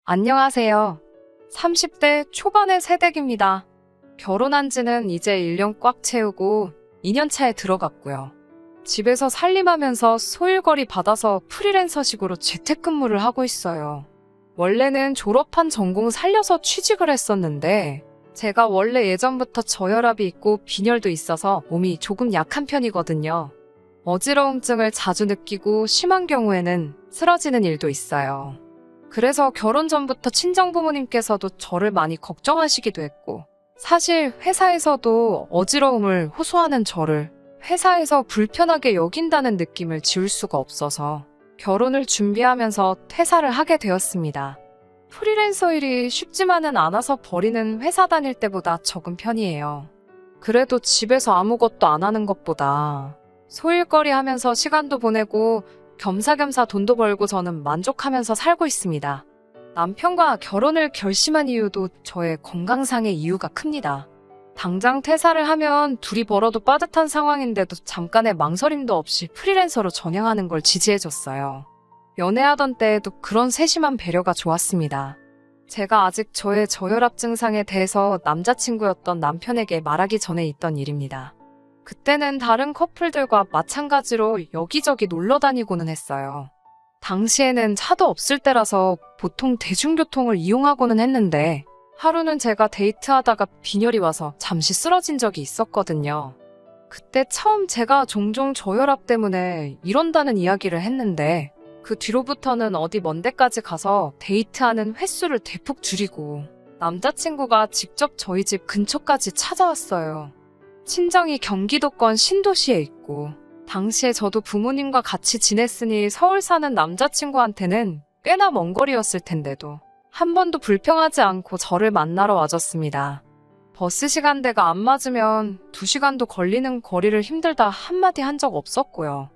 안녕하세요. 30대 초반의 새댁입니다. 결혼한 지는 이제 1년 꽉 채우고 2년 차에 들어갔고요. 집에서 살림하면서 소일거리 받아서 프리랜서식으로 재택근무를 하고 있어요. 원래는 졸업한 전공 살려서 취직을 했었는데 제가 원래 예전부터 저혈압이 있고 빈혈도 있어서 몸이 조금 약한 편이거든요. 어지러움증을 자주 느끼고 심한 경우에는 쓰러지는 일도 있어요. 그래서 결혼 전부터 친정부모님께서도 저를 많이 걱정하시기도 했고, 사실 회사에서도 어지러움을 호소하는 저를 회사에서 불편하게 여긴다는 느낌을 지울 수가 없어서 결혼을 준비하면서 퇴사를 하게 되었습니다. 프리랜서 일이 쉽지만은 않아서 버리는 회사 다닐 때보다 적은 편이에요. 그래도 집에서 아무것도 안 하는 것보다 소일거리 하면서 시간도 보내고 겸사겸사 돈도 벌고 저는 만족하면서 살고 있습니다. 남편과 결혼을 결심한 이유도 저의 건강상의 이유가 큽니다. 당장 퇴사를 하면 둘이 벌어도 빠듯한 상황인데도 잠깐의 망설임도 없이 프리랜서로 전향하는 걸 지지해줬어요. 연애하던 때에도 그런 세심한 배려가 좋았습니다. 제가 아직 저의 저혈압 증상에 대해서 남자친구였던 남편에게 말하기 전에 있던 일입니다. 그때는 다른 커플들과 마찬가지로 여기저기 놀러 다니고는 했어요. 당시에는 차도 없을 때라서 보통 대중교통을 이용하고는 했는데 하루는 제가 데이트하다가 빈혈이 와서 잠시 쓰러진 적이 있었거든요. 그때 처음 제가 종종 저혈압 때문에 이런다는 이야기를 했는데 그 뒤로부터는 어디 먼 데까지 가서 데이트하는 횟수를 대폭 줄이고 남자친구가 직접 저희 집 근처까지 찾아왔어요. 친정이 경기도권 신도시에 있고 당시에 저도 부모님과 같이 지냈으니 서울 사는 남자친구한테는 꽤나 먼 거리였을 텐데도 한 번도 불평하지 않고 저를 만나러 와줬습니다. 버스 시간대가 안 맞으면 2시간도 걸리는 거리를 힘들다 한마디 한 적 없었고요.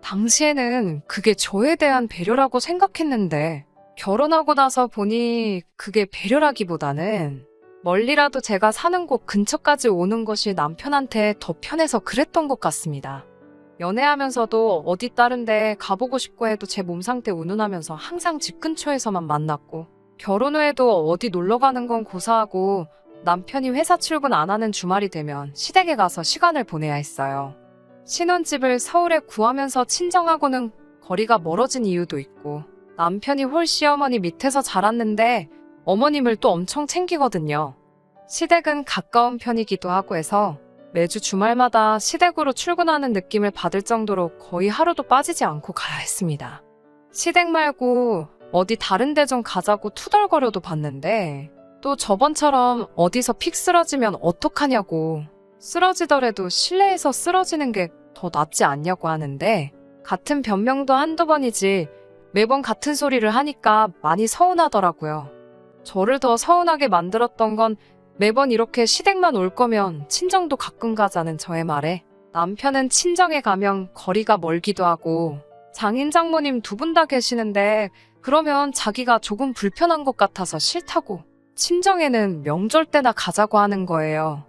당시에는 그게 저에 대한 배려라고 생각했는데 결혼하고 나서 보니 그게 배려라기보다는 멀리라도 제가 사는 곳 근처까지 오는 것이 남편한테 더 편해서 그랬던 것 같습니다. 연애하면서도 어디 다른 데 가보고 싶고 해도 제 몸 상태 운운하면서 항상 집 근처에서만 만났고 결혼 후에도 어디 놀러 가는 건 고사하고 남편이 회사 출근 안 하는 주말이 되면 시댁에 가서 시간을 보내야 했어요. 신혼집을 서울에 구하면서 친정하고는 거리가 멀어진 이유도 있고 남편이 홀시어머니 밑에서 자랐는데 어머님을 또 엄청 챙기거든요. 시댁은 가까운 편이기도 하고 해서 매주 주말마다 시댁으로 출근하는 느낌을 받을 정도로 거의 하루도 빠지지 않고 가야 했습니다. 시댁 말고 어디 다른 데 좀 가자고 투덜거려도 봤는데 또 저번처럼 어디서 픽 쓰러지면 어떡하냐고 쓰러지더라도 실내에서 쓰러지는 게 더 낫지 않냐고 하는데 같은 변명도 한두 번이지 매번 같은 소리를 하니까 많이 서운하더라고요. 저를 더 서운하게 만들었던 건 매번 이렇게 시댁만 올 거면 친정도 가끔 가자는 저의 말에 남편은 친정에 가면 거리가 멀기도 하고 장인 장모님 2분 다 계시는데 그러면 자기가 조금 불편한 것 같아서 싫다고 친정에는 명절 때나 가자고 하는 거예요.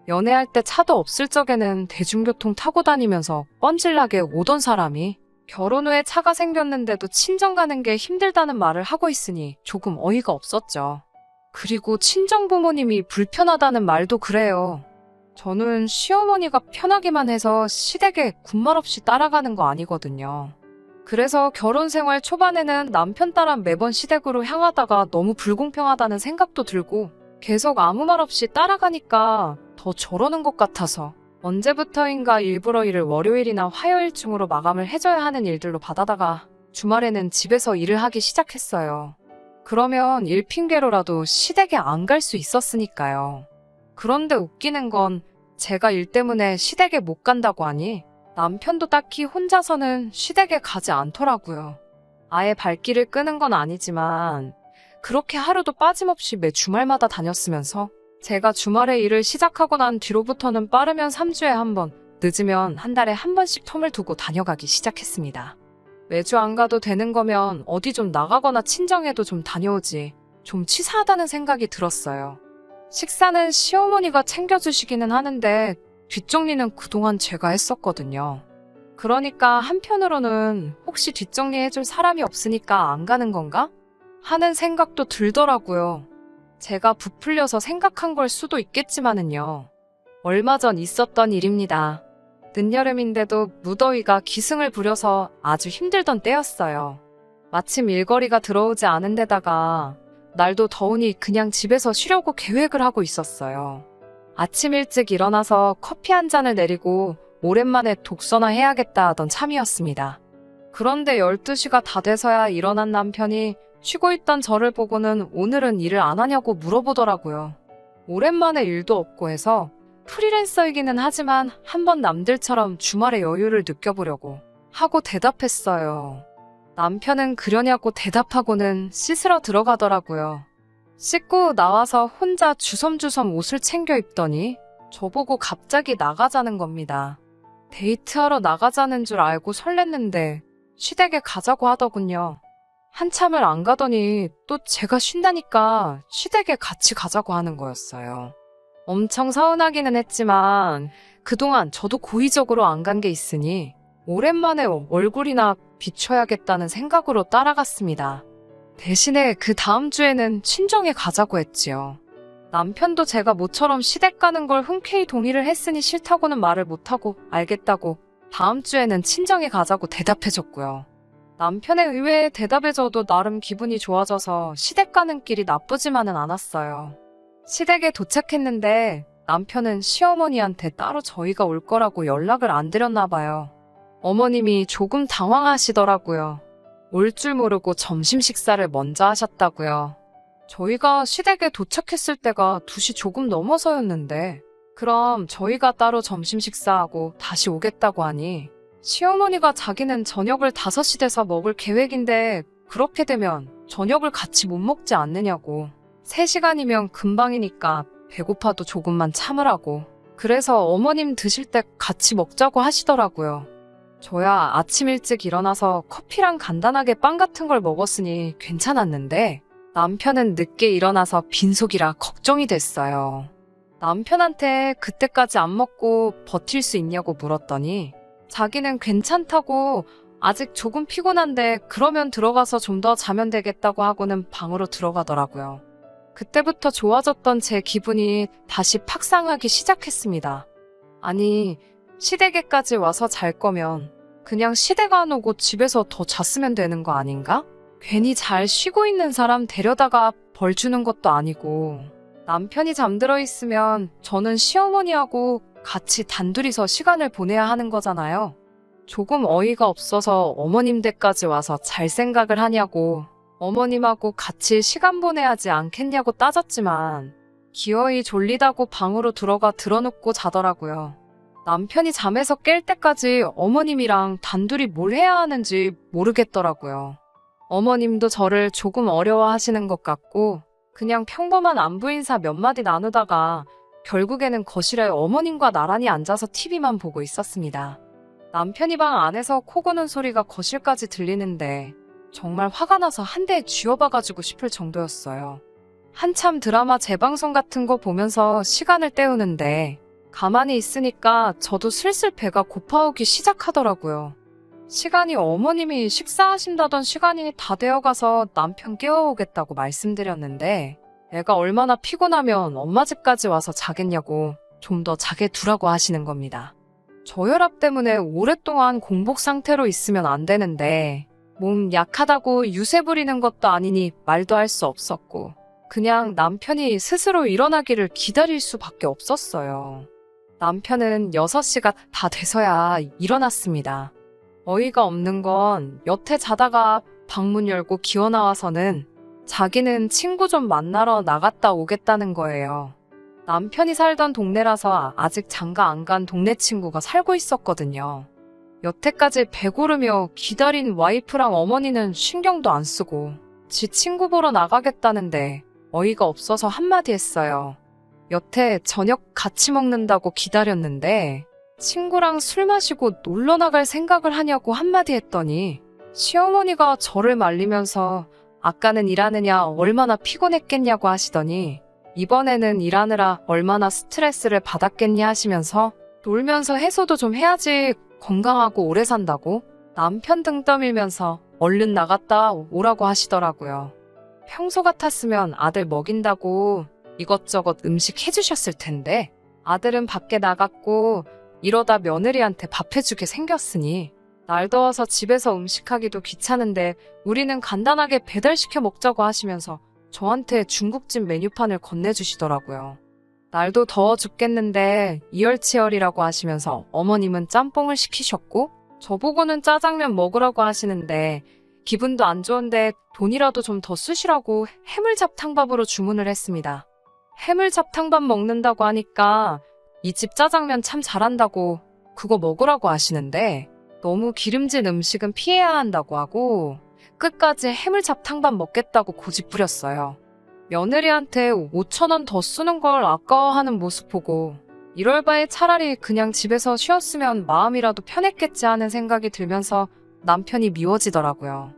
연애할 때 차도 없을 적에는 대중교통 타고 다니면서 뻔질나게 오던 사람이 결혼 후에 차가 생겼는데도 친정 가는 게 힘들다는 말을 하고 있으니 조금 어이가 없었죠. 그리고 친정 부모님이 불편하다는 말도 그래요. 저는 시어머니가 편하기만 해서 시댁에 군말 없이 따라가는 거 아니거든요. 그래서 결혼 생활 초반에는 남편 따라 매번 시댁으로 향하다가 너무 불공평하다는 생각도 들고 계속 아무 말 없이 따라가니까 더 저러는 것 같아서 언제부터인가 일부러 일을 월요일이나 화요일쯤으로 마감을 해줘야 하는 일들로 받아다가 주말에는 집에서 일을 하기 시작했어요. 그러면 일 핑계로라도 시댁에 안 갈 수 있었으니까요. 그런데 웃기는 건 제가 일 때문에 시댁에 못 간다고 하니 남편도 딱히 혼자서는 시댁에 가지 않더라고요. 아예 발길을 끄는 건 아니지만 그렇게 하루도 빠짐없이 매 주말마다 다녔으면서 제가 주말에 일을 시작하고 난 뒤로부터는 빠르면 3주에 한 번, 늦으면 한 달에 한 번씩 텀을 두고 다녀가기 시작했습니다. 매주 안 가도 되는 거면 어디 좀 나가거나 친정에도 좀 다녀오지 좀 치사하다는 생각이 들었어요. 식사는 시어머니가 챙겨주시기는 하는데 뒷정리는 그동안 제가 했었거든요. 그러니까 한편으로는 혹시 뒷정리해줄 사람이 없으니까 안 가는 건가? 하는 생각도 들더라고요. 제가 부풀려서 생각한 걸 수도 있겠지만은요. 얼마 전 있었던 일입니다. 늦여름인데도 무더위가 기승을 부려서 아주 힘들던 때였어요. 마침 일거리가 들어오지 않은 데다가 날도 더우니 그냥 집에서 쉬려고 계획을 하고 있었어요. 아침 일찍 일어나서 커피 한 잔을 내리고 오랜만에 독서나 해야겠다 하던 참이었습니다. 그런데 12시가 다 돼서야 일어난 남편이 쉬고 있던 저를 보고는 오늘은 일을 안 하냐고 물어보더라고요. 오랜만에 일도 없고 해서 프리랜서이기는 하지만 한번 남들처럼 주말에 여유를 느껴보려고 하고 대답했어요. 남편은 그러냐고 대답하고는 씻으러 들어가더라고요. 씻고 나와서 혼자 주섬주섬 옷을 챙겨 입더니 저보고 갑자기 나가자는 겁니다. 데이트하러 나가자는 줄 알고 설렜는데 시댁에 가자고 하더군요. 한참을 안 가더니 또 제가 쉰다니까 시댁에 같이 가자고 하는 거였어요. 엄청 서운하기는 했지만 그동안 저도 고의적으로 안 간 게 있으니 오랜만에 얼굴이나 비춰야겠다는 생각으로 따라갔습니다. 대신에 그 다음 주에는 친정에 가자고 했지요. 남편도 제가 모처럼 시댁 가는 걸 흔쾌히 동의를 했으니 싫다고는 말을 못하고 알겠다고 다음 주에는 친정에 가자고 대답해줬고요. 남편의 의외의 대답에 저도 나름 기분이 좋아져서 시댁 가는 길이 나쁘지만은 않았어요. 시댁에 도착했는데 남편은 시어머니한테 따로 저희가 올 거라고 연락을 안 드렸나 봐요. 어머님이 조금 당황하시더라고요. 올 줄 모르고 점심 식사를 먼저 하셨다고요. 저희가 시댁에 도착했을 때가 2시 조금 넘어서였는데 그럼 저희가 따로 점심 식사하고 다시 오겠다고 하니 시어머니가 자기는 저녁을 5시 돼서 먹을 계획인데 그렇게 되면 저녁을 같이 못 먹지 않느냐고. 3시간이면 금방이니까 배고파도 조금만 참으라고. 그래서 어머님 드실 때 같이 먹자고 하시더라고요. 저야 아침 일찍 일어나서 커피랑 간단하게 빵 같은 걸 먹었으니 괜찮았는데 남편은 늦게 일어나서 빈속이라 걱정이 됐어요. 남편한테 그때까지 안 먹고 버틸 수 있냐고 물었더니 자기는 괜찮다고 아직 조금 피곤한데 그러면 들어가서 좀 더 자면 되겠다고 하고는 방으로 들어가더라고요. 그때부터 좋아졌던 제 기분이 다시 팍 상하기 시작했습니다. 아니, 시댁에까지 와서 잘 거면 그냥 시댁 안 오고 집에서 더 잤으면 되는 거 아닌가? 괜히 잘 쉬고 있는 사람 데려다가 벌 주는 것도 아니고 남편이 잠들어 있으면 저는 시어머니하고 같이 단둘이서 시간을 보내야 하는 거잖아요. 조금 어이가 없어서 어머님 댁까지 와서 잘 생각을 하냐고 어머님하고 같이 시간 보내야지 않겠냐고 따졌지만 기어이 졸리다고 방으로 들어가 드러눕고 자더라고요. 남편이 잠에서 깰 때까지 어머님이랑 단둘이 뭘 해야 하는지 모르겠더라고요. 어머님도 저를 조금 어려워하시는 것 같고 그냥 평범한 안부 인사 몇 마디 나누다가 결국에는 거실에 어머님과 나란히 앉아서 TV만 보고 있었습니다. 남편이 방 안에서 코 고는 소리가 거실까지 들리는데 정말 화가 나서 한 대 쥐어박아주고 싶을 정도였어요. 한참 드라마 재방송 같은 거 보면서 시간을 때우는데 가만히 있으니까 저도 슬슬 배가 고파오기 시작하더라고요. 시간이 어머님이 식사하신다던 시간이 다 되어가서 남편 깨워오겠다고 말씀드렸는데 애가 얼마나 피곤하면 엄마 집까지 와서 자겠냐고 좀 더 자게 두라고 하시는 겁니다. 저혈압 때문에 오랫동안 공복 상태로 있으면 안 되는데 몸 약하다고 유세 부리는 것도 아니니 말도 할 수 없었고 그냥 남편이 스스로 일어나기를 기다릴 수밖에 없었어요. 남편은 6시가 다 돼서야 일어났습니다. 어이가 없는 건 여태 자다가 방문 열고 기어 나와서는 자기는 친구 좀 만나러 나갔다 오겠다는 거예요. 남편이 살던 동네라서 아직 장가 안 간 동네 친구가 살고 있었거든요. 여태까지 배고르며 기다린 와이프랑 어머니는 신경도 안 쓰고 지 친구 보러 나가겠다는데 어이가 없어서 한마디 했어요. 여태 저녁 같이 먹는다고 기다렸는데 친구랑 술 마시고 놀러 나갈 생각을 하냐고 한마디 했더니 시어머니가 저를 말리면서 아까는 일하느냐 얼마나 피곤했겠냐고 하시더니 이번에는 일하느라 얼마나 스트레스를 받았겠냐 하시면서 놀면서 해소도 좀 해야지 건강하고 오래 산다고 남편 등 떠밀면서 얼른 나갔다 오라고 하시더라고요. 평소 같았으면 아들 먹인다고 이것저것 음식 해주셨을 텐데 아들은 밖에 나갔고 이러다 며느리한테 밥 해주게 생겼으니 날 더워서 집에서 음식하기도 귀찮은데 우리는 간단하게 배달시켜 먹자고 하시면서 저한테 중국집 메뉴판을 건네주시더라고요. 날도 더워 죽겠는데 이열치열이라고 하시면서 어머님은 짬뽕을 시키셨고 저보고는 짜장면 먹으라고 하시는데 기분도 안 좋은데 돈이라도 좀 더 쓰시라고 해물잡탕밥으로 주문을 했습니다. 해물잡탕밥 먹는다고 하니까 이 집 짜장면 참 잘한다고 그거 먹으라고 하시는데 너무 기름진 음식은 피해야 한다고 하고 끝까지 해물잡탕밥 먹겠다고 고집부렸어요. 며느리한테 5,000원 더 쓰는 걸 아까워하는 모습 보고 이럴 바에 차라리 그냥 집에서 쉬었으면 마음이라도 편했겠지 하는 생각이 들면서 남편이 미워지더라고요.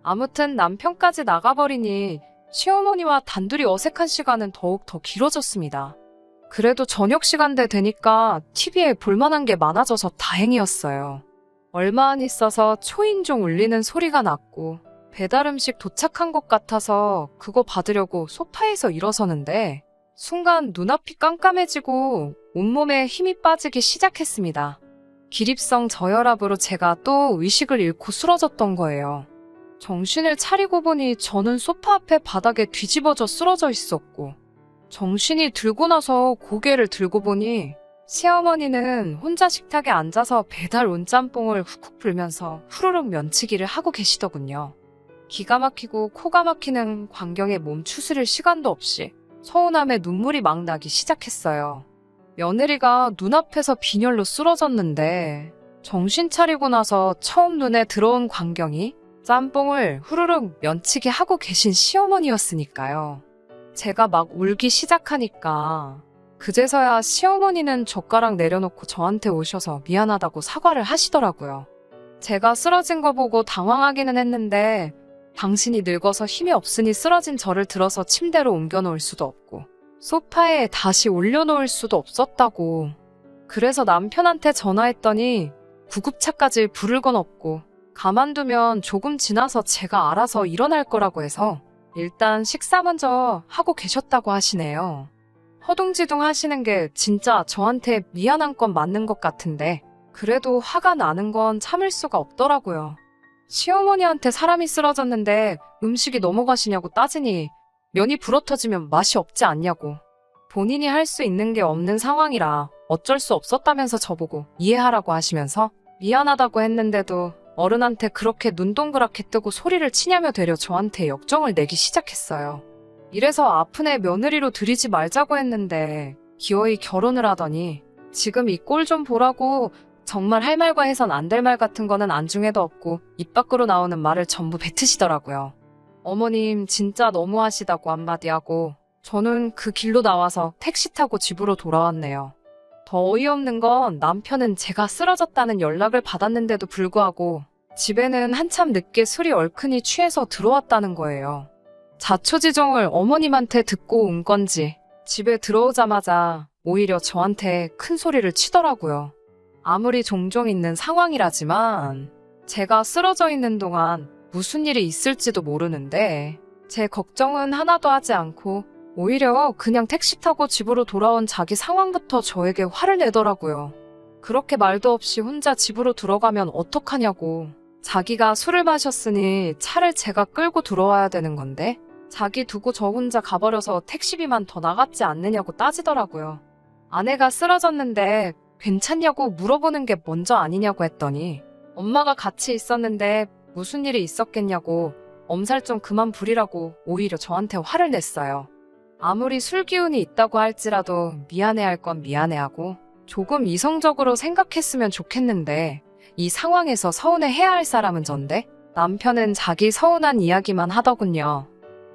아무튼 남편까지 나가버리니 시어머니와 단둘이 어색한 시간은 더욱 더 길어졌습니다. 그래도 저녁 시간대 되니까 TV에 볼만한 게 많아져서 다행이었어요. 얼마 안 있어서 초인종 울리는 소리가 났고 배달 음식 도착한 것 같아서 그거 받으려고 소파에서 일어서는데 순간 눈앞이 깜깜해지고 온몸에 힘이 빠지기 시작했습니다. 기립성 저혈압으로 제가 또 의식을 잃고 쓰러졌던 거예요. 정신을 차리고 보니 저는 소파 앞에 바닥에 뒤집어져 쓰러져 있었고 정신이 들고 나서 고개를 들고 보니 시어머니는 혼자 식탁에 앉아서 배달 온 짬뽕을 훅훅 불면서 후루룩 면치기를 하고 계시더군요. 기가 막히고 코가 막히는 광경에 몸 추스릴 시간도 없이 서운함에 눈물이 막 나기 시작했어요. 며느리가 눈앞에서 빈혈로 쓰러졌는데 정신 차리고 나서 처음 눈에 들어온 광경이 짬뽕을 후루룩 면치기 하고 계신 시어머니였으니까요. 제가 막 울기 시작하니까 그제서야 시어머니는 젓가락 내려놓고 저한테 오셔서 미안하다고 사과를 하시더라고요. 제가 쓰러진 거 보고 당황하기는 했는데 당신이 늙어서 힘이 없으니 쓰러진 저를 들어서 침대로 옮겨놓을 수도 없고 소파에 다시 올려놓을 수도 없었다고. 그래서 남편한테 전화했더니 구급차까지 부를 건 없고 가만두면 조금 지나서 제가 알아서 일어날 거라고 해서 일단 식사 먼저 하고 계셨다고 하시네요. 허둥지둥 하시는 게 진짜 저한테 미안한 건 맞는 것 같은데 그래도 화가 나는 건 참을 수가 없더라고요. 시어머니한테 사람이 쓰러졌는데 음식이 넘어가시냐고 따지니 면이 불어터지면 맛이 없지 않냐고. 본인이 할 수 있는 게 없는 상황이라 어쩔 수 없었다면서 저보고 이해하라고 하시면서 미안하다고 했는데도 어른한테 그렇게 눈 동그랗게 뜨고 소리를 치냐며 되려 저한테 역정을 내기 시작했어요. 이래서 아픈 애 며느리로 들이지 말자고 했는데 기어이 결혼을 하더니 지금 이 꼴 좀 보라고 정말 할 말과 해선 안 될 말 같은 거는 안중에도 없고 입 밖으로 나오는 말을 전부 뱉으시더라고요. 어머님 진짜 너무하시다고 한마디 하고 저는 그 길로 나와서 택시 타고 집으로 돌아왔네요. 더 어이없는 건 남편은 제가 쓰러졌다는 연락을 받았는데도 불구하고 집에는 한참 늦게 술이 얼큰이 취해서 들어왔다는 거예요. 자초지종을 어머님한테 듣고 온 건지 집에 들어오자마자 오히려 저한테 큰 소리를 치더라고요. 아무리 종종 있는 상황이라지만 제가 쓰러져 있는 동안 무슨 일이 있을지도 모르는데 제 걱정은 하나도 하지 않고 오히려 그냥 택시 타고 집으로 돌아온 자기 상황부터 저에게 화를 내더라고요. 그렇게 말도 없이 혼자 집으로 들어가면 어떡하냐고. 자기가 술을 마셨으니 차를 제가 끌고 들어와야 되는 건데 자기 두고 저 혼자 가버려서 택시비만 더 나갔지 않느냐고 따지더라고요. 아내가 쓰러졌는데 괜찮냐고 물어보는 게 먼저 아니냐고 했더니 엄마가 같이 있었는데 무슨 일이 있었겠냐고 엄살 좀 그만 부리라고 오히려 저한테 화를 냈어요. 아무리 술 기운이 있다고 할지라도 미안해할 건 미안해하고 조금 이성적으로 생각했으면 좋겠는데 이 상황에서 서운해해야 할 사람은 전데 남편은 자기 서운한 이야기만 하더군요.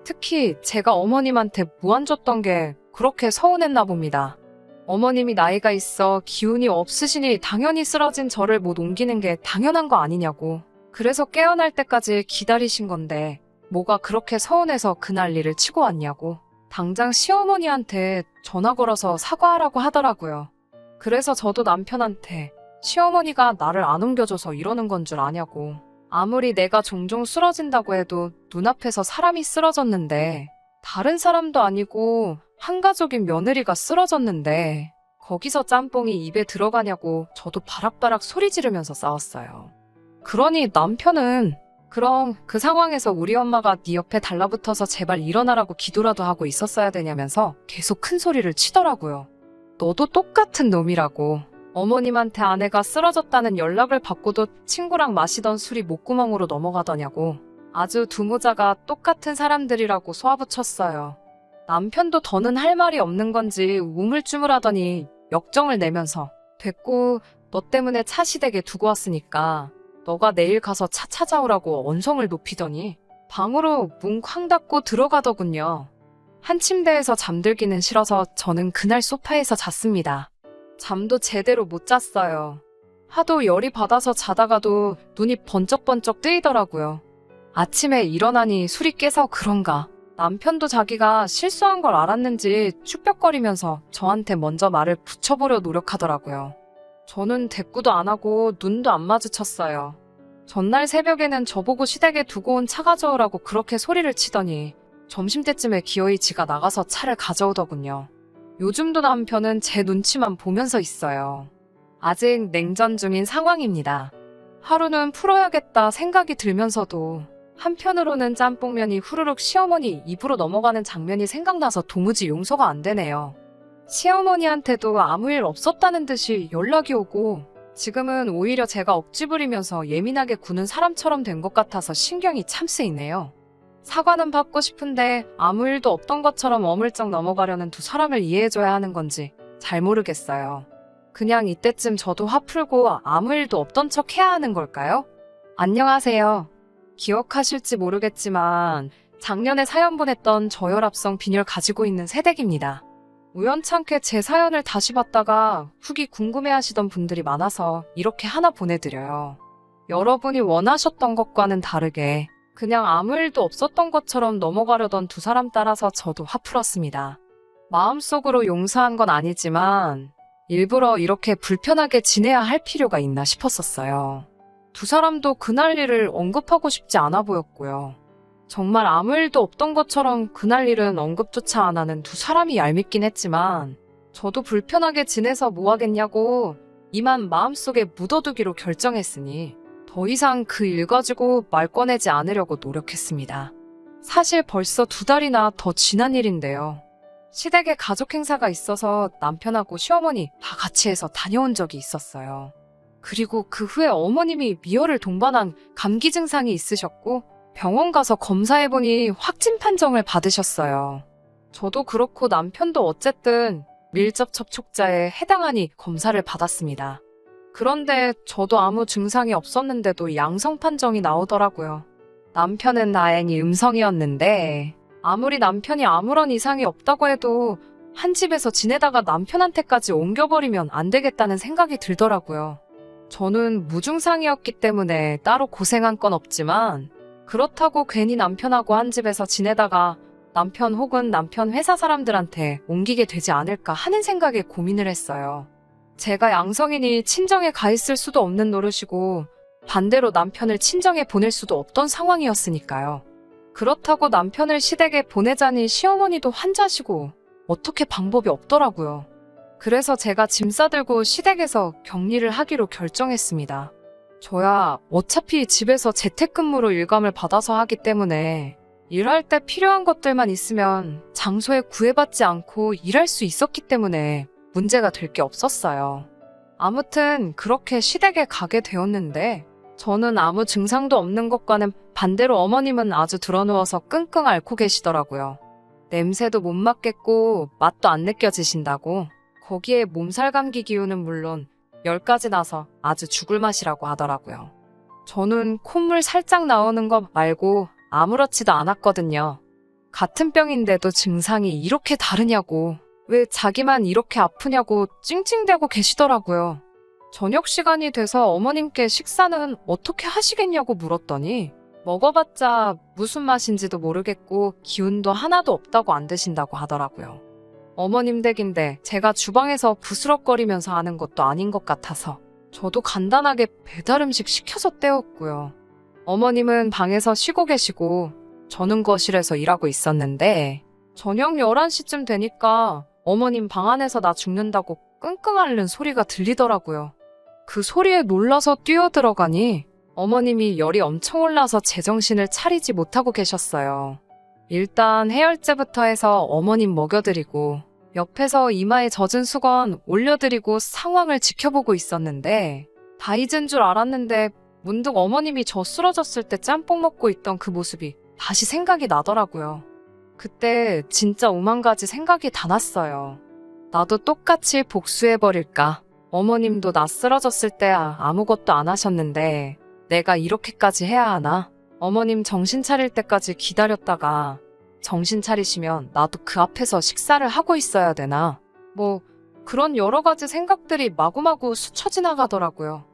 특히 제가 어머님한테 무안 줬던 게 그렇게 서운했나 봅니다. 어머님이 나이가 있어 기운이 없으시니 당연히 쓰러진 저를 못 옮기는 게 당연한 거 아니냐고. 그래서 깨어날 때까지 기다리신 건데 뭐가 그렇게 서운해서 그 난리를 치고 왔냐고. 당장 시어머니한테 전화 걸어서 사과하라고 하더라고요. 그래서 저도 남편한테 시어머니가 나를 안 옮겨줘서 이러는 건 줄 아냐고. 아무리 내가 종종 쓰러진다고 해도 눈앞에서 사람이 쓰러졌는데, 다른 사람도 아니고 한가족인 며느리가 쓰러졌는데, 거기서 짬뽕이 입에 들어가냐고 저도 바락바락 소리 지르면서 싸웠어요. 그러니 남편은 그럼 그 상황에서 우리 엄마가 네 옆에 달라붙어서 제발 일어나라고 기도라도 하고 있었어야 되냐면서 계속 큰 소리를 치더라고요. 너도 똑같은 놈이라고. 어머님한테 아내가 쓰러졌다는 연락을 받고도 친구랑 마시던 술이 목구멍으로 넘어가더냐고. 아주 두 모자가 똑같은 사람들이라고 쏘아붙였어요. 남편도 더는 할 말이 없는 건지 우물쭈물하더니 역정을 내면서 됐고 너 때문에 차 시댁에 두고 왔으니까 너가 내일 가서 차 찾아오라고 언성을 높이더니 방으로 문 쾅 닫고 들어가더군요. 한 침대에서 잠들기는 싫어서 저는 그날 소파에서 잤습니다. 잠도 제대로 못 잤어요. 하도 열이 받아서 자다가도 눈이 번쩍번쩍 뜨이더라고요. 아침에 일어나니 술이 깨서 그런가. 남편도 자기가 실수한 걸 알았는지 축벽거리면서 저한테 먼저 말을 붙여보려 노력하더라고요. 저는 대꾸도 안 하고 눈도 안 마주쳤어요. 전날 새벽에는 저보고 시댁에 두고 온 차 가져오라고 그렇게 소리를 치더니 점심때쯤에 기어이 지가 나가서 차를 가져오더군요. 요즘도 남편은 제 눈치만 보면서 있어요. 아직 냉전 중인 상황입니다. 하루는 풀어야겠다 생각이 들면서도 한편으로는 짬뽕면이 후루룩 시어머니 입으로 넘어가는 장면이 생각나서 도무지 용서가 안 되네요. 시어머니한테도 아무 일 없었다는 듯이 연락이 오고 지금은 오히려 제가 억지 부리면서 예민하게 구는 사람처럼 된 것 같아서 신경이 참 쓰이네요. 사과는 받고 싶은데 아무 일도 없던 것처럼 어물쩍 넘어가려는 두 사람을 이해해줘야 하는 건지 잘 모르겠어요. 그냥 이때쯤 저도 화 풀고 아무 일도 없던 척 해야 하는 걸까요? 안녕하세요. 기억하실지 모르겠지만 작년에 사연 보냈던 저혈압성 빈혈 가지고 있는 새댁입니다. 우연찮게 제 사연을 다시 봤다가 후기 궁금해하시던 분들이 많아서 이렇게 하나 보내드려요. 여러분이 원하셨던 것과는 다르게 그냥 아무 일도 없었던 것처럼 넘어가려던 두 사람 따라서 저도 화 풀었습니다. 마음속으로 용서한 건 아니지만 일부러 이렇게 불편하게 지내야 할 필요가 있나 싶었었어요. 두 사람도 그날 일을 언급하고 싶지 않아 보였고요. 정말 아무 일도 없던 것처럼 그날 일은 언급조차 안 하는 두 사람이 얄밉긴 했지만 저도 불편하게 지내서 뭐 하겠냐고 이만 마음속에 묻어두기로 결정했으니 더 이상 그 일 가지고 말 꺼내지 않으려고 노력했습니다. 사실 벌써 2달이나 더 지난 일인데요. 시댁에 가족 행사가 있어서 남편하고 시어머니 다 같이 해서 다녀온 적이 있었어요. 그리고 그 후에 어머님이 미열을 동반한 감기 증상이 있으셨고 병원 가서 검사해보니 확진 판정을 받으셨어요. 저도 그렇고 남편도 어쨌든 밀접 접촉자에 해당하니 검사를 받았습니다. 그런데 저도 아무 증상이 없었는데도 양성 판정이 나오더라고요. 남편은 다행히 음성이었는데 아무리 남편이 아무런 이상이 없다고 해도 한 집에서 지내다가 남편한테까지 옮겨버리면 안 되겠다는 생각이 들더라고요. 저는 무증상이었기 때문에 따로 고생한 건 없지만 그렇다고 괜히 남편하고 한 집에서 지내다가 남편 혹은 남편 회사 사람들한테 옮기게 되지 않을까 하는 생각에 고민을 했어요. 제가 양성이니 친정에 가 있을 수도 없는 노릇이고 반대로 남편을 친정에 보낼 수도 없던 상황이었으니까요. 그렇다고 남편을 시댁에 보내자니 시어머니도 환자시고 어떻게 방법이 없더라고요. 그래서 제가 짐 싸들고 시댁에서 격리를 하기로 결정했습니다. 저야 어차피 집에서 재택근무로 일감을 받아서 하기 때문에 일할 때 필요한 것들만 있으면 장소에 구애받지 않고 일할 수 있었기 때문에 문제가 될 게 없었어요. 아무튼 그렇게 시댁에 가게 되었는데 저는 아무 증상도 없는 것과는 반대로 어머님은 아주 드러누워서 끙끙 앓고 계시더라고요. 냄새도 못 맡겠고 맛도 안 느껴지신다고. 거기에 몸살 감기 기운은 물론 열까지 나서 아주 죽을 맛이라고 하더라고요. 저는 콧물 살짝 나오는 것 말고 아무렇지도 않았거든요. 같은 병인데도 증상이 이렇게 다르냐고, 왜 자기만 이렇게 아프냐고 찡찡대고 계시더라고요. 저녁 시간이 돼서 어머님께 식사는 어떻게 하시겠냐고 물었더니 먹어봤자 무슨 맛인지도 모르겠고 기운도 하나도 없다고 안 드신다고 하더라고요. 어머님 댁인데 제가 주방에서 부스럭거리면서 하는 것도 아닌 것 같아서 저도 간단하게 배달 음식 시켜서 때웠고요. 어머님은 방에서 쉬고 계시고 저는 거실에서 일하고 있었는데 저녁 11시쯤 되니까 어머님 방 안에서 나 죽는다고 끙끙 앓는 소리가 들리더라고요. 그 소리에 놀라서 뛰어들어가니 어머님이 열이 엄청 올라서 제정신을 차리지 못하고 계셨어요. 일단 해열제부터 해서 어머님 먹여드리고 옆에서 이마에 젖은 수건 올려드리고 상황을 지켜보고 있었는데 다 잊은 줄 알았는데 문득 어머님이 저 쓰러졌을 때 짬뽕 먹고 있던 그 모습이 다시 생각이 나더라고요. 그때 진짜 오만 가지 생각이 다 났어요. 나도 똑같이 복수해버릴까? 어머님도 나 쓰러졌을 때 아무것도 안 하셨는데 내가 이렇게까지 해야 하나? 어머님 정신 차릴 때까지 기다렸다가 정신 차리시면 나도 그 앞에서 식사를 하고 있어야 되나? 그런 여러 가지 생각들이 마구마구 스쳐 지나가더라고요.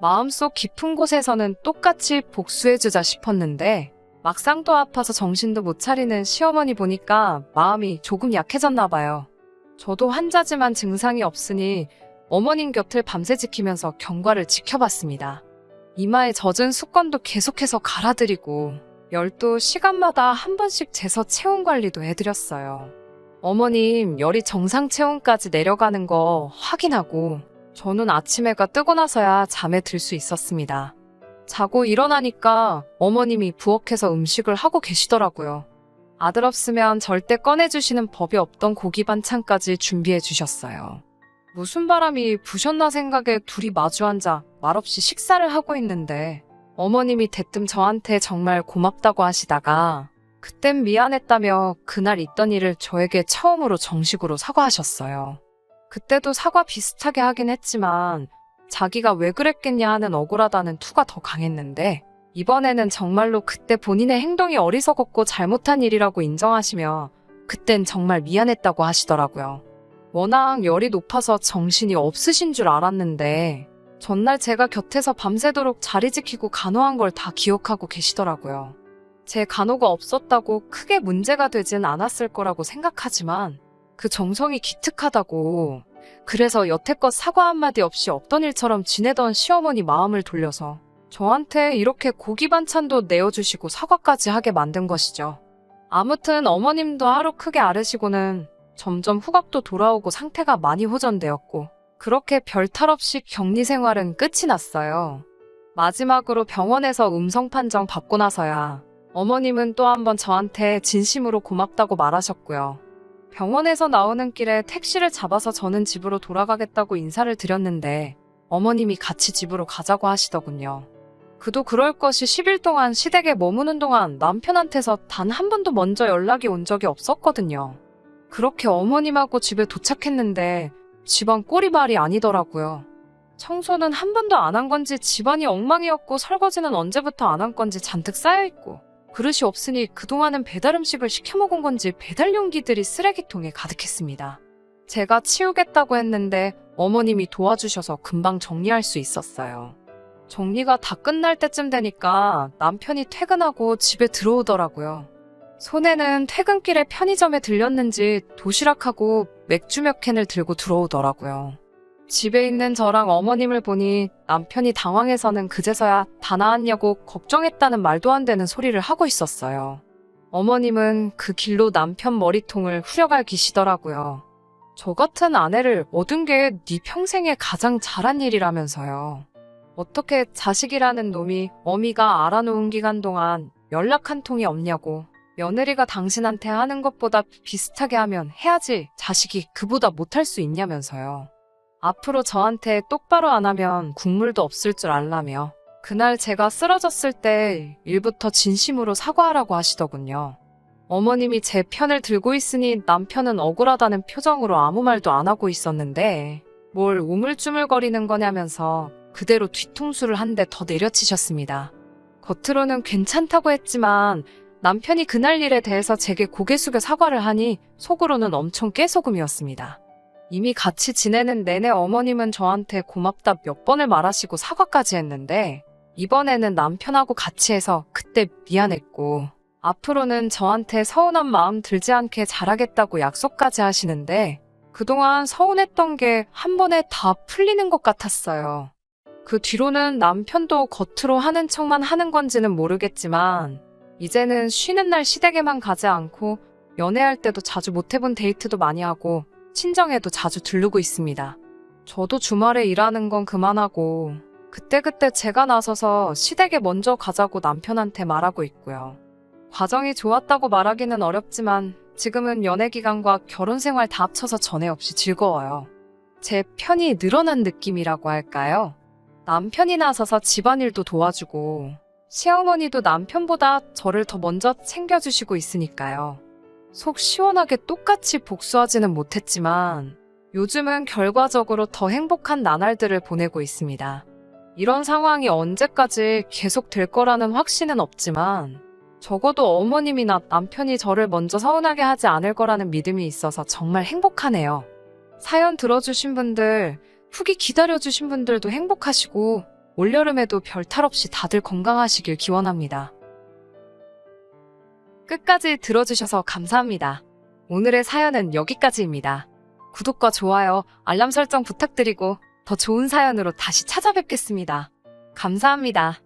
마음속 깊은 곳에서는 똑같이 복수해주자 싶었는데 막상 또 아파서 정신도 못 차리는 시어머니 보니까 마음이 조금 약해졌나 봐요. 저도 환자지만 증상이 없으니 어머님 곁을 밤새 지키면서 경과를 지켜봤습니다. 이마에 젖은 수건도 계속해서 갈아드리고 열도 시간마다 한 번씩 재서 체온 관리도 해드렸어요. 어머님 열이 정상 체온까지 내려가는 거 확인하고 저는 아침 해가 뜨고 나서야 잠에 들 수 있었습니다. 자고 일어나니까 어머님이 부엌에서 음식을 하고 계시더라고요. 아들 없으면 절대 꺼내주시는 법이 없던 고기 반찬까지 준비해 주셨어요. 무슨 바람이 부셨나 생각에 둘이 마주 앉아 말없이 식사를 하고 있는데 어머님이 대뜸 저한테 정말 고맙다고 하시다가 그땐 미안했다며 그날 있던 일을 저에게 처음으로 정식으로 사과하셨어요. 그때도 사과 비슷하게 하긴 했지만 자기가 왜 그랬겠냐 하는 억울하다는 투가 더 강했는데 이번에는 정말로 그때 본인의 행동이 어리석었고 잘못한 일이라고 인정하시며 그땐 정말 미안했다고 하시더라고요. 워낙 열이 높아서 정신이 없으신 줄 알았는데 전날 제가 곁에서 밤새도록 자리 지키고 간호한 걸 다 기억하고 계시더라고요. 제 간호가 없었다고 크게 문제가 되진 않았을 거라고 생각하지만 그 정성이 기특하다고 그래서 여태껏 사과 한마디 없이 없던 일처럼 지내던 시어머니 마음을 돌려서 저한테 이렇게 고기 반찬도 내어주시고 사과까지 하게 만든 것이죠. 아무튼 어머님도 하루 크게 앓으시고는 점점 후각도 돌아오고 상태가 많이 호전되었고 그렇게 별탈 없이 격리 생활은 끝이 났어요. 마지막으로 병원에서 음성 판정 받고 나서야 어머님은 또 한 번 저한테 진심으로 고맙다고 말하셨고요. 병원에서 나오는 길에 택시를 잡아서 저는 집으로 돌아가겠다고 인사를 드렸는데 어머님이 같이 집으로 가자고 하시더군요. 그도 그럴 것이 10일 동안 시댁에 머무는 동안 남편한테서 단 한 번도 먼저 연락이 온 적이 없었거든요. 그렇게 어머님하고 집에 도착했는데 집안 꼴이말이 아니더라고요. 청소는 한 번도 안 한 건지 집안이 엉망이었고 설거지는 언제부터 안 한 건지 잔뜩 쌓여있고 그릇이 없으니 그동안은 배달 음식을 시켜 먹은 건지 배달 용기들이 쓰레기통에 가득했습니다. 제가 치우겠다고 했는데 어머님이 도와주셔서 금방 정리할 수 있었어요. 정리가 다 끝날 때쯤 되니까 남편이 퇴근하고 집에 들어오더라고요. 손에는 퇴근길에 편의점에 들렸는지 도시락하고 맥주 몇 캔을 들고 들어오더라고요. 집에 있는 저랑 어머님을 보니 남편이 당황해서는 그제서야 다 나았냐고 걱정했다는 말도 안 되는 소리를 하고 있었어요. 어머님은 그 길로 남편 머리통을 후려갈기시더라고요. 저 같은 아내를 얻은 게 네 평생에 가장 잘한 일이라면서요. 어떻게 자식이라는 놈이 어미가 알아놓은 기간 동안 연락 한 통이 없냐고. 며느리가 당신한테 하는 것보다 비슷하게 하면 해야지 자식이 그보다 못할 수 있냐면서요. 앞으로 저한테 똑바로 안 하면 국물도 없을 줄 알라며 그날 제가 쓰러졌을 때 일부터 진심으로 사과하라고 하시더군요. 어머님이 제 편을 들고 있으니 남편은 억울하다는 표정으로 아무 말도 안 하고 있었는데 뭘 우물쭈물거리는 거냐면서 그대로 뒤통수를 한 대 더 내려치셨습니다. 겉으로는 괜찮다고 했지만 남편이 그날 일에 대해서 제게 고개 숙여 사과를 하니 속으로는 엄청 깨소금이었습니다. 이미 같이 지내는 내내 어머님은 저한테 고맙다 몇 번을 말하시고 사과까지 했는데 이번에는 남편하고 같이 해서 그때 미안했고 앞으로는 저한테 서운한 마음 들지 않게 잘하겠다고 약속까지 하시는데 그동안 서운했던 게 한 번에 다 풀리는 것 같았어요. 그 뒤로는 남편도 겉으로 하는 척만 하는 건지는 모르겠지만 이제는 쉬는 날 시댁에만 가지 않고 연애할 때도 자주 못 해본 데이트도 많이 하고 친정에도 자주 들르고 있습니다. 저도 주말에 일하는 건 그만하고 그때그때 제가 나서서 시댁에 먼저 가자고 남편한테 말하고 있고요. 과정이 좋았다고 말하기는 어렵지만 지금은 연애 기간과 결혼 생활 다 합쳐서 전에 없이 즐거워요. 제 편이 늘어난 느낌이라고 할까요? 남편이 나서서 집안일도 도와주고 시어머니도 남편보다 저를 더 먼저 챙겨주시고 있으니까요. 속 시원하게 똑같이 복수하지는 못했지만 요즘은 결과적으로 더 행복한 나날들을 보내고 있습니다. 이런 상황이 언제까지 계속될 거라는 확신은 없지만 적어도 어머님이나 남편이 저를 먼저 서운하게 하지 않을 거라는 믿음이 있어서 정말 행복하네요. 사연 들어주신 분들, 후기 기다려주신 분들도 행복하시고 올여름에도 별탈 없이 다들 건강하시길 기원합니다. 끝까지 들어주셔서 감사합니다. 오늘의 사연은 여기까지입니다. 구독과 좋아요, 알람 설정 부탁드리고 더 좋은 사연으로 다시 찾아뵙겠습니다. 감사합니다.